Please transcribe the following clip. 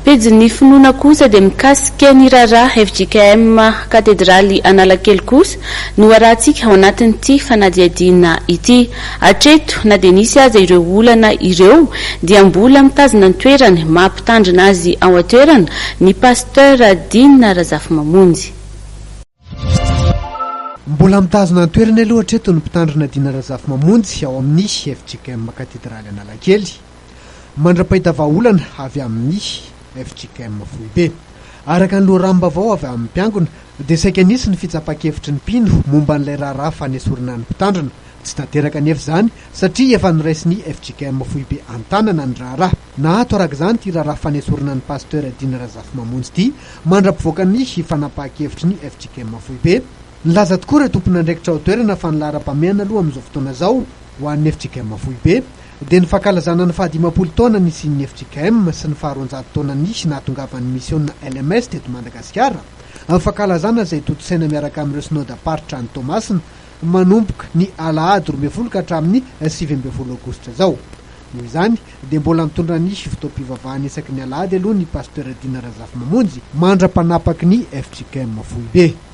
pejin'ny finoana kosa dia mikasika ny raharaha FJKM katedraly Analakely kosa no arahantsika ao anatin'ity fanadihadiana ity. Hatreto na dia nisy aza ireo olana ireo dia mbola mitazona ny toerany mampitandrina azy ao an-toerana ny pasteur Dina Razafimamonjy. Mbola mitazona ny toerana aloha hatreto ny mpitandrina Dina Razafimamonjy ao amin'ny FJKM katedraly Analakely. Mandra-pahita vahaolana avy amin'ny FJKM Foibe. Araka ny loharano-baovao avy amin'ny mpiangona dia saika nisy ny fitsapakevitry ny mpino momba n'ilay raharaha fanesorana ny mpitandrina. Tsy tanteraka nefa izany satria efa noraisiny FJKM Foibe an-tanana ny raharaha. Nahato araka izany ity raharaha fanesorana ny pasteur Dina Razafimamonjy ity mandra-pivoaka ny fanapahakevitry ny FJKM Foibe. Nilaza tokoa ireo tompon'andraikitra ao toerana fa ny lahara-pameana aloha amin'izao fotoana izao ho an'ny FJKM Foibe dia ny fankalazana ny 20 taona nisian'ny FJKM sy ny 200 taona nisy nahatongavan'ny misiona LMS teto Madagasikara. Fankalazana izay totosaina miaraka amin'ireo synoda-paritra ny Tomasina manomboka ny Alahady 12 ka hatramin'ny 17 Aogositra izao. Noho izany dia mbola mitondra ny fotoam-pivavahana isaky ny Alahady aloha ny pasteur Dina Razafimamonjy mandra-panapaky ny FJKM Foibe.